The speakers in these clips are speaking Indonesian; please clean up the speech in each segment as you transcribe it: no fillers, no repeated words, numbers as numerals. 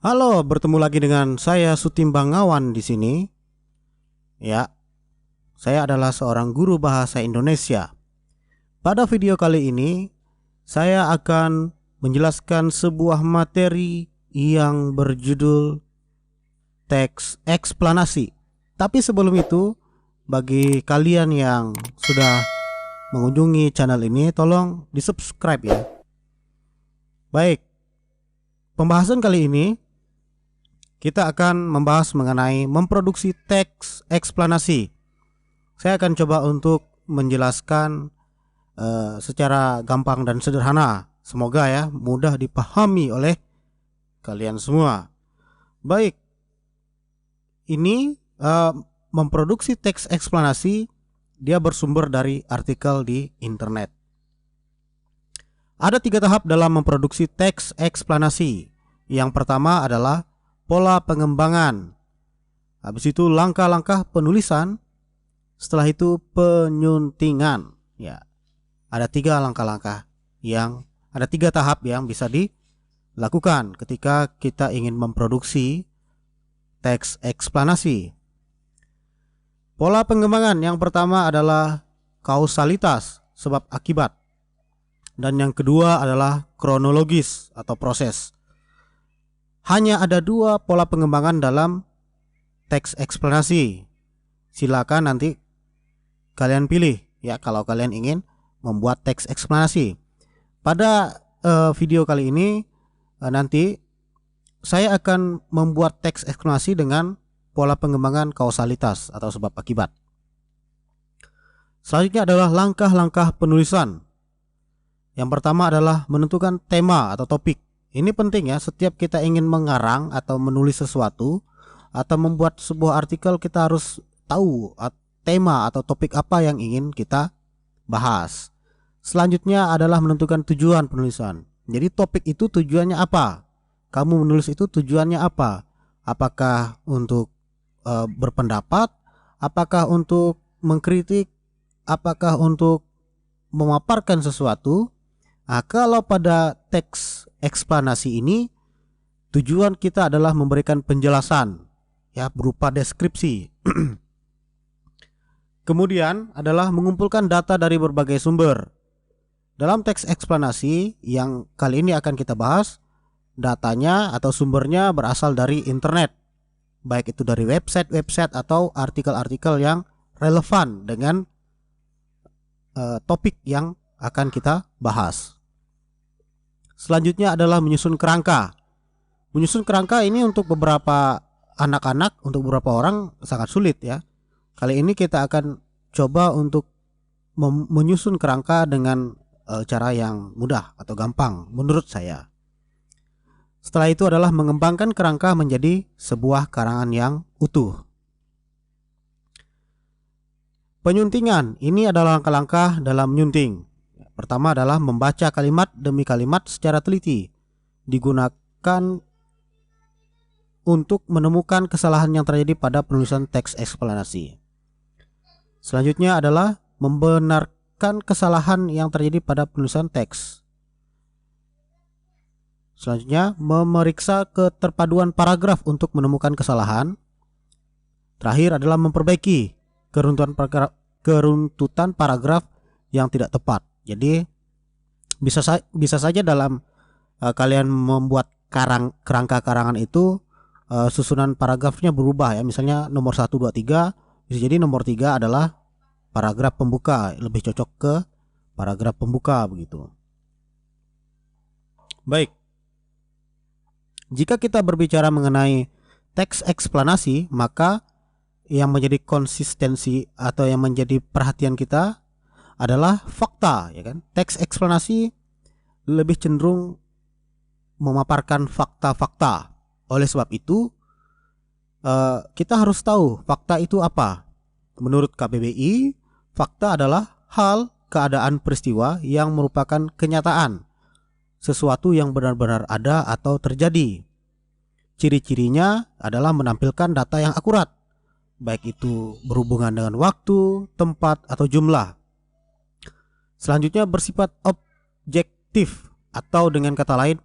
Halo, bertemu lagi dengan saya Sutimbang Ngawan di sini. Ya, saya adalah seorang guru bahasa Indonesia. Pada video kali ini, saya akan menjelaskan sebuah materi yang berjudul teks eksplanasi. Tapi sebelum itu, bagi kalian yang sudah mengunjungi channel ini, tolong di-subscribe ya. Baik, pembahasan kali ini kita akan membahas mengenai memproduksi teks eksplanasi. Saya akan coba untuk menjelaskan secara gampang dan sederhana. Semoga ya mudah dipahami oleh kalian semua. Baik, ini memproduksi teks eksplanasi dia bersumber dari artikel di internet. Ada 3 tahap dalam memproduksi teks eksplanasi. Yang pertama adalah pola pengembangan. Habis itu langkah-langkah penulisan. Setelah itu penyuntingan. Ya, ada 3 langkah-langkah ada 3 tahap yang bisa dilakukan ketika kita ingin memproduksi teks eksplanasi. Pola pengembangan yang pertama adalah kausalitas, sebab akibat. Dan yang kedua adalah kronologis atau proses. Hanya ada 2 pola pengembangan dalam teks eksplanasi. Silakan nanti kalian pilih ya kalau kalian ingin membuat teks eksplanasi. Pada video kali ini nanti saya akan membuat teks eksplanasi dengan pola pengembangan kausalitas atau sebab akibat. Selanjutnya adalah langkah-langkah penulisan. Yang pertama adalah menentukan tema atau topik. Ini penting ya, setiap kita ingin mengarang atau menulis sesuatu atau membuat sebuah artikel, kita harus tahu tema atau topik apa yang ingin kita bahas. Selanjutnya adalah menentukan tujuan penulisan. Jadi topik itu tujuannya apa? Kamu menulis itu tujuannya apa? Apakah untuk berpendapat? Apakah untuk mengkritik? Apakah untuk memaparkan sesuatu? Nah, kalau pada teks eksplanasi ini tujuan kita adalah memberikan penjelasan ya berupa deskripsi. Kemudian adalah mengumpulkan data dari berbagai sumber. Dalam teks eksplanasi yang kali ini akan kita bahas, datanya atau sumbernya berasal dari internet. Baik itu dari website atau artikel-artikel yang relevan dengan topik yang akan kita bahas. Selanjutnya adalah menyusun kerangka. Menyusun kerangka ini untuk beberapa anak-anak, untuk beberapa orang sangat sulit ya. Kali ini kita akan coba untuk menyusun kerangka dengan cara yang mudah atau gampang menurut saya. Setelah itu adalah mengembangkan kerangka menjadi sebuah karangan yang utuh. Penyuntingan ini adalah langkah-langkah dalam menyunting. Pertama adalah membaca kalimat demi kalimat secara teliti. Digunakan untuk menemukan kesalahan yang terjadi pada penulisan teks eksplanasi. Selanjutnya adalah membenarkan kesalahan yang terjadi pada penulisan teks. Selanjutnya memeriksa keterpaduan paragraf untuk menemukan kesalahan. Terakhir adalah memperbaiki keruntutan paragraf yang tidak tepat. Jadi bisa saja dalam kalian membuat kerangka karangan itu susunan paragrafnya berubah ya. Misalnya nomor 1, 2, 3, bisa jadi nomor 3 adalah paragraf pembuka, lebih cocok ke paragraf pembuka begitu. Baik. Jika kita berbicara mengenai teks eksplanasi, maka yang menjadi konsistensi atau yang menjadi perhatian kita adalah fakta ya kan. Teks eksplanasi lebih cenderung memaparkan fakta-fakta. Oleh sebab itu kita harus tahu fakta itu apa. Menurut KBBI, fakta adalah hal, keadaan, peristiwa yang merupakan kenyataan, sesuatu yang benar-benar ada atau terjadi. Ciri-cirinya adalah menampilkan data yang akurat, baik itu berhubungan dengan waktu, tempat, atau jumlah. Selanjutnya bersifat objektif atau dengan kata lain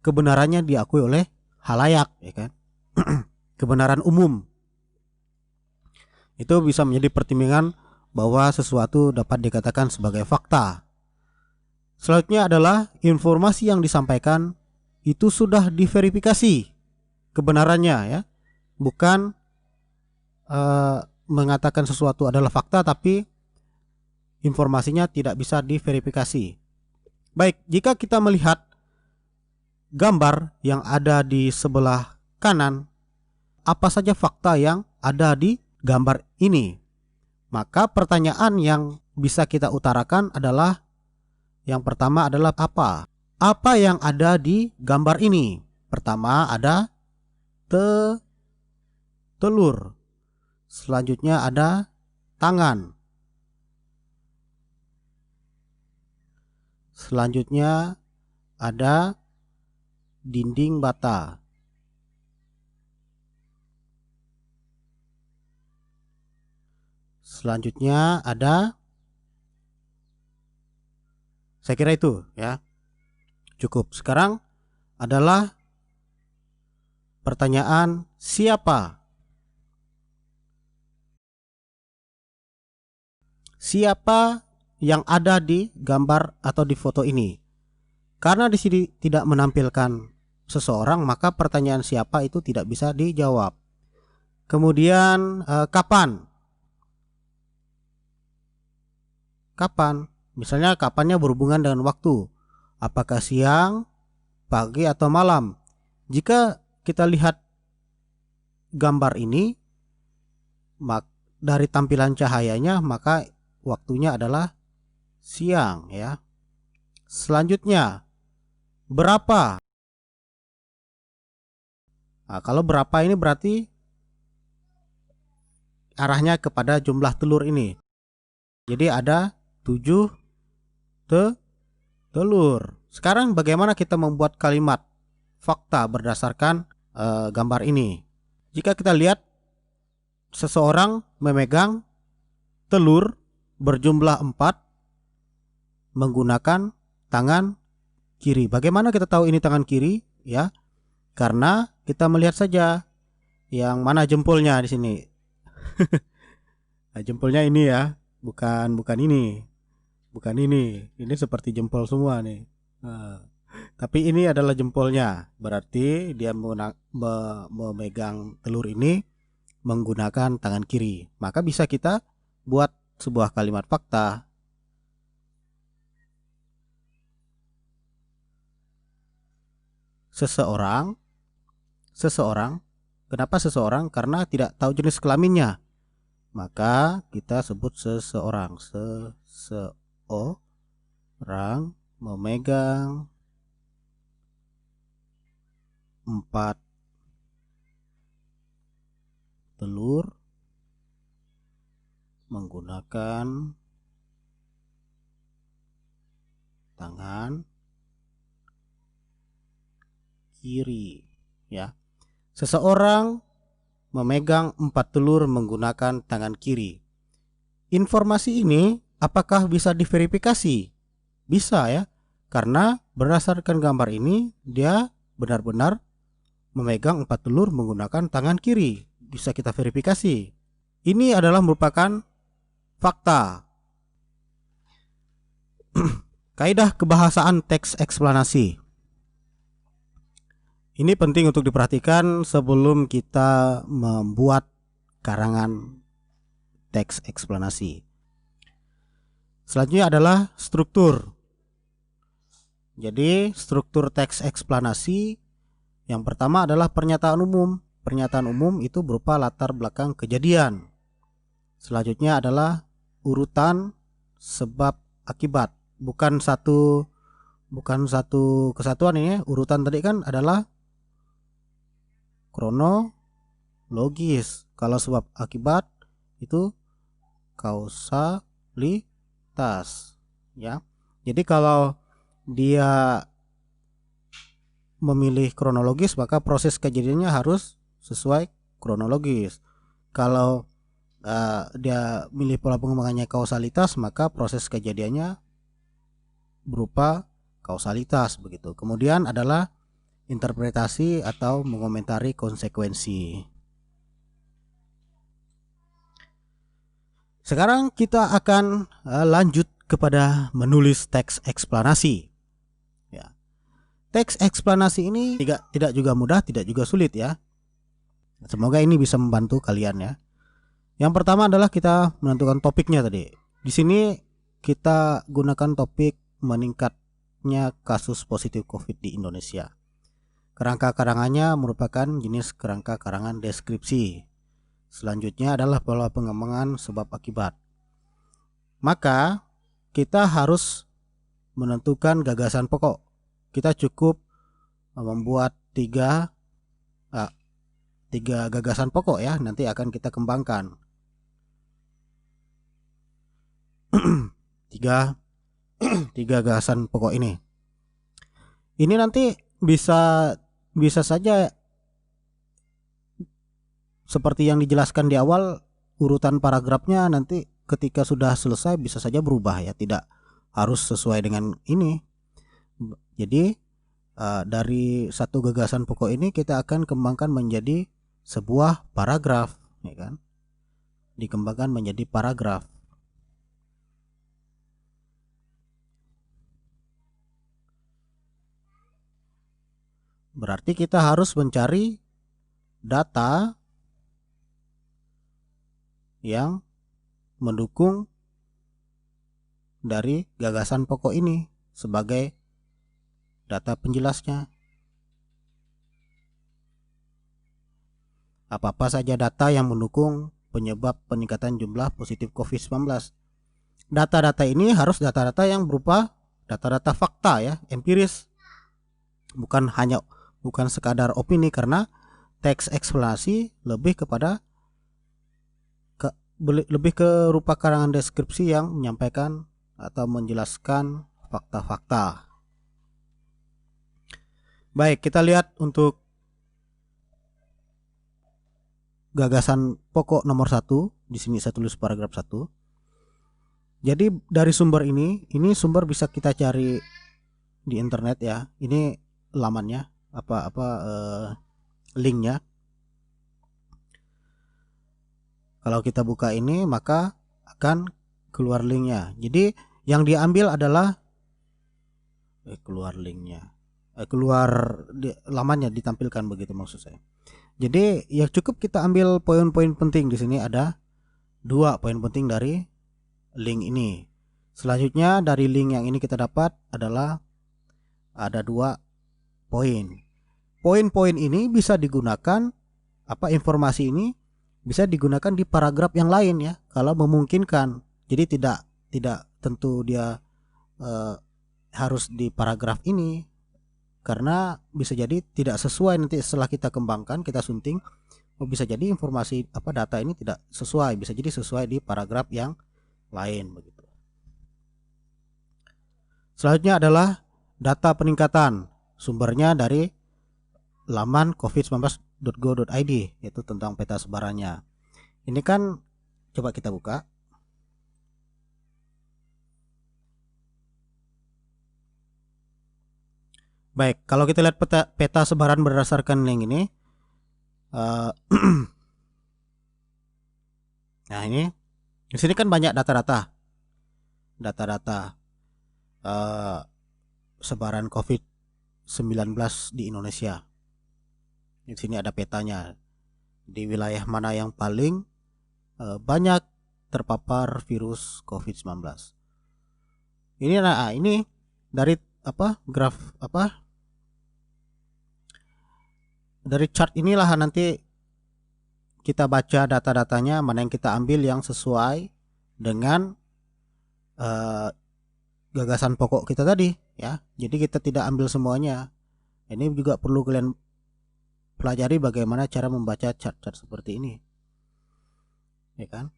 kebenarannya diakui oleh halayak, ya kan? Kebenaran umum. Itu bisa menjadi pertimbangan bahwa sesuatu dapat dikatakan sebagai fakta. Selanjutnya adalah informasi yang disampaikan itu sudah diverifikasi kebenarannya, ya. Bukan mengatakan sesuatu adalah fakta tapi informasinya tidak bisa diverifikasi. Baik, jika kita melihat gambar yang ada di sebelah kanan, apa saja fakta yang ada di gambar ini? Maka pertanyaan yang bisa kita utarakan adalah, yang pertama adalah apa? Apa yang ada di gambar ini? Pertama ada telur. Selanjutnya ada tangan. Selanjutnya ada dinding bata. Selanjutnya ada, saya kira itu ya. Cukup. Sekarang adalah pertanyaan siapa? Siapa yang ada di gambar atau di foto ini? Karena di sini tidak menampilkan seseorang, maka pertanyaan siapa itu tidak bisa dijawab. Kemudian kapan? Kapan? Misalnya kapannya berhubungan dengan waktu. Apakah siang, pagi atau malam? Jika kita lihat gambar ini dari tampilan cahayanya, maka waktunya adalah siang, ya. Selanjutnya, berapa? Nah, kalau berapa ini berarti arahnya kepada jumlah telur ini. Jadi ada 7 telur. Sekarang bagaimana kita membuat kalimat fakta berdasarkan gambar ini? Jika kita lihat seseorang memegang telur berjumlah 4 menggunakan tangan kiri. Bagaimana kita tahu ini tangan kiri? Ya, karena kita melihat saja yang mana jempolnya di sini. Nah, jempolnya ini ya, bukan ini. Bukan ini. Ini seperti jempol semua nih. Nah, tapi ini adalah jempolnya. Berarti dia memegang telur ini menggunakan tangan kiri. Maka bisa kita buat sebuah kalimat fakta. Seseorang. Kenapa seseorang? Karena tidak tahu jenis kelaminnya. Maka kita sebut seseorang. Seseorang memegang 4 telur menggunakan tangan kiri, ya. Seseorang memegang 4 telur menggunakan tangan kiri. Informasi ini apakah bisa diverifikasi? Bisa, ya. Karena berdasarkan gambar ini dia benar-benar memegang 4 telur menggunakan tangan kiri. Bisa kita verifikasi. Ini adalah merupakan fakta. Kaidah kebahasaan teks eksplanasi. Ini penting untuk diperhatikan sebelum kita membuat karangan teks eksplanasi. Selanjutnya adalah struktur. Jadi struktur teks eksplanasi yang pertama adalah pernyataan umum. Pernyataan umum itu berupa latar belakang kejadian. Selanjutnya adalah urutan sebab akibat. Bukan satu kesatuan ini. Urutan tadi kan adalah kronologis. Kalau sebab akibat itu kausalitas, ya. Jadi kalau dia memilih kronologis, maka proses kejadiannya harus sesuai kronologis. Kalau dia milih pola pengembangannya kausalitas, maka proses kejadiannya berupa kausalitas begitu. Kemudian adalah interpretasi atau mengomentari konsekuensi. Sekarang kita akan lanjut kepada menulis teks eksplanasi. Ya. Teks eksplanasi ini tidak juga mudah, tidak juga sulit ya. Semoga ini bisa membantu kalian ya. Yang pertama adalah kita menentukan topiknya tadi. Di sini kita gunakan topik meningkatnya kasus positif COVID di Indonesia. Kerangka karangannya merupakan jenis kerangka karangan deskripsi. Selanjutnya adalah pola pengembangan sebab akibat. Maka kita harus menentukan gagasan pokok. Kita cukup membuat tiga gagasan pokok ya, nanti akan kita kembangkan. tiga gagasan pokok ini. Ini nanti bisa saja seperti yang dijelaskan di awal, urutan paragrafnya nanti ketika sudah selesai bisa saja berubah ya, tidak harus sesuai dengan ini. Jadi dari satu gagasan pokok ini kita akan kembangkan menjadi sebuah paragraf, ya kan? Dikembangkan menjadi paragraf. Berarti kita harus mencari data yang mendukung dari gagasan pokok ini sebagai data penjelasnya. Apa-apa saja data yang mendukung penyebab peningkatan jumlah positif COVID-19. Data-data ini harus data-data yang berupa data-data fakta ya, empiris. Bukan sekadar opini, karena teks eksplanasi lebih ke rupa karangan deskripsi yang menyampaikan atau menjelaskan fakta-fakta. Baik, kita lihat untuk gagasan pokok nomor 1. Di sini saya tulis paragraf 1. Jadi dari sumber ini sumber bisa kita cari di internet ya. Ini lamannya, linknya. Kalau kita buka ini maka akan keluar linknya. Jadi yang diambil adalah lamannya ditampilkan, begitu maksud saya. Jadi ya cukup kita ambil poin-poin penting. Di sini ada 2 poin penting dari link ini. Selanjutnya dari link yang ini kita dapat adalah ada 2 poin. Poin-poin ini bisa digunakan, informasi ini bisa digunakan di paragraf yang lain ya, kalau memungkinkan. Jadi tidak tentu dia harus di paragraf ini, karena bisa jadi tidak sesuai nanti setelah kita kembangkan, kita sunting, bisa jadi informasi data ini tidak sesuai, bisa jadi sesuai di paragraf yang lain begitu. Selanjutnya adalah data peningkatan, sumbernya dari laman covid19.go.id, yaitu tentang peta sebarannya. Ini kan coba kita buka. Baik, kalau kita lihat peta sebaran berdasarkan link ini, nah ini di sini kan banyak data-data sebaran COVID-19 di Indonesia. Di sini ada petanya, di wilayah mana yang paling banyak terpapar virus COVID-19. Ini dari graf dari chart inilah nanti kita baca data-datanya, mana yang kita ambil yang sesuai dengan gagasan pokok kita tadi ya. Jadi kita tidak ambil semuanya. Ini juga perlu kalian pelajari bagaimana cara membaca chart-chart seperti ini, ya kan?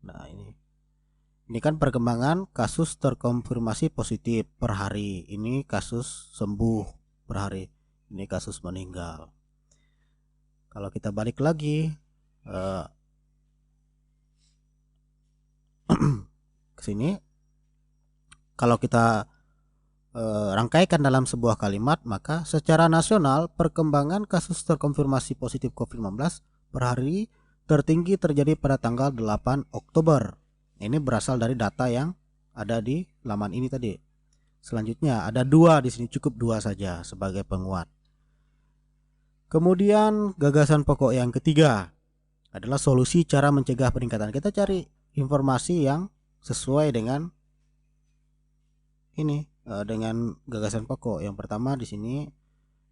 Nah ini kan perkembangan kasus terkonfirmasi positif per hari, ini kasus sembuh per hari, ini kasus meninggal. Kalau kita balik lagi ke sini, kalau kita rangkaikan dalam sebuah kalimat, maka secara nasional perkembangan kasus terkonfirmasi positif COVID-19 per hari tertinggi terjadi pada tanggal 8 Oktober. Ini berasal dari data yang ada di laman ini tadi. Selanjutnya ada 2 di sini, cukup 2 saja sebagai penguat. Kemudian gagasan pokok yang ketiga adalah solusi cara mencegah peningkatan. Kita cari informasi yang sesuai dengan ini, dengan gagasan pokok. Yang pertama di sini,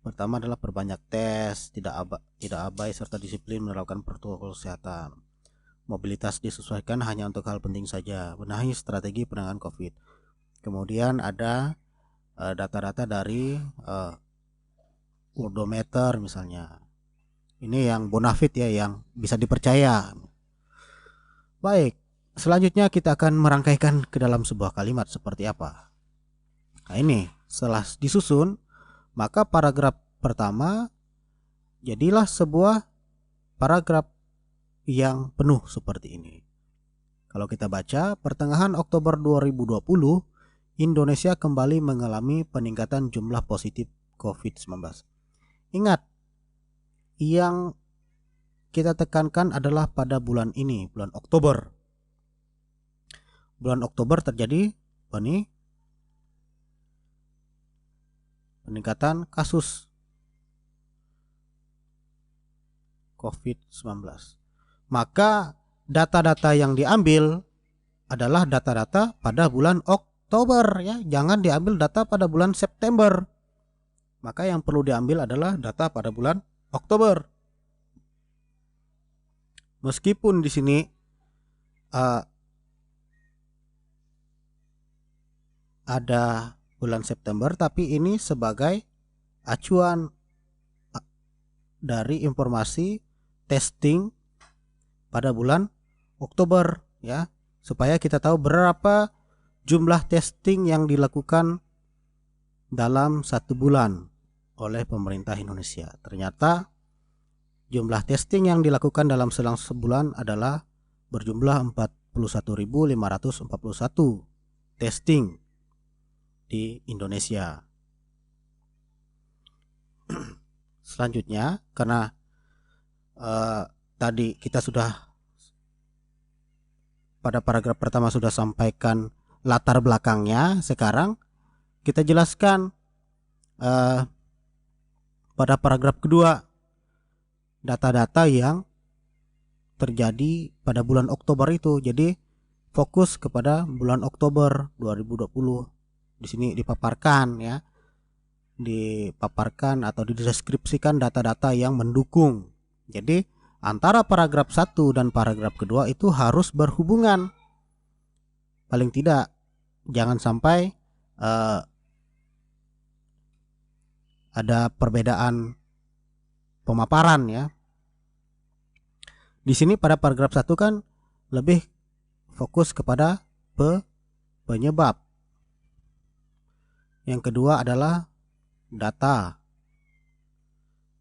pertama adalah perbanyak tes, tidak abai serta disiplin menerapkan protokol kesehatan. Mobilitas disesuaikan hanya untuk hal penting saja. Benahi strategi penanganan COVID. Kemudian ada data-data dari Worldometer misalnya. Ini yang bonafit ya, yang bisa dipercaya. Baik, selanjutnya kita akan merangkaikan ke dalam sebuah kalimat seperti apa. Nah ini, setelah disusun, maka paragraf pertama jadilah sebuah paragraf yang penuh seperti ini. Kalau kita baca, pertengahan Oktober 2020, Indonesia kembali mengalami peningkatan jumlah positif COVID-19. Ingat, yang kita tekankan adalah pada bulan ini, bulan Oktober. Bulan Oktober terjadi apa nih? Peningkatan kasus COVID-19. Maka data-data yang diambil adalah data-data pada bulan Oktober ya, jangan diambil data pada bulan September. Maka yang perlu diambil adalah data pada bulan Oktober. Meskipun di sini ada bulan September, tapi ini sebagai acuan dari informasi testing pada bulan Oktober ya, supaya kita tahu berapa jumlah testing yang dilakukan dalam 1 bulan oleh pemerintah Indonesia. Ternyata jumlah testing yang dilakukan dalam selang sebulan adalah berjumlah 41.541 testing di Indonesia. Selanjutnya, karena tadi kita sudah pada paragraf pertama sudah sampaikan latar belakangnya, sekarang kita jelaskan pada paragraf kedua data-data yang terjadi pada bulan Oktober itu. Jadi fokus kepada bulan Oktober 2020. Di sini dipaparkan ya, dipaparkan atau dideskripsikan data-data yang mendukung. Jadi antara paragraf 1 dan paragraf kedua itu harus berhubungan. Paling tidak jangan sampai ada perbedaan pemaparan ya. Di sini pada paragraf 1 kan lebih fokus kepada penyebab. Yang kedua adalah data.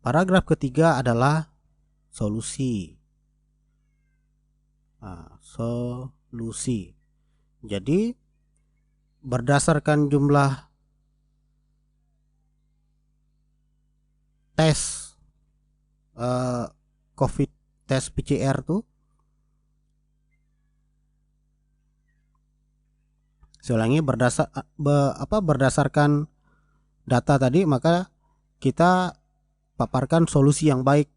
Paragraf ketiga adalah solusi. Solusi. Jadi berdasarkan jumlah tes COVID, tes PCR tuh, berdasarkan data tadi, maka kita paparkan solusi yang baik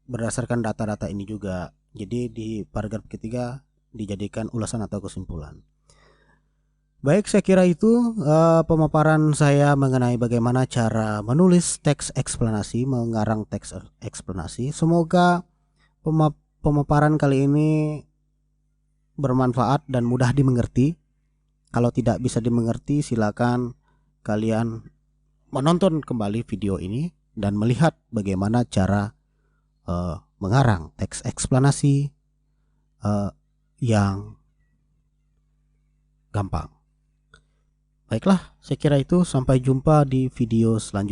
berdasarkan data-data ini juga. Jadi di paragraf ketiga dijadikan ulasan atau kesimpulan. Baik, saya kira itu pemaparan saya mengenai bagaimana cara menulis teks eksplanasi, mengarang teks eksplanasi. Semoga pemaparan kali ini bermanfaat dan mudah dimengerti. Kalau tidak bisa dimengerti, silakan kalian menonton kembali video ini dan melihat bagaimana cara mengarang teks eksplanasi yang gampang. Baiklah, saya kira itu. Sampai jumpa di video selanjutnya.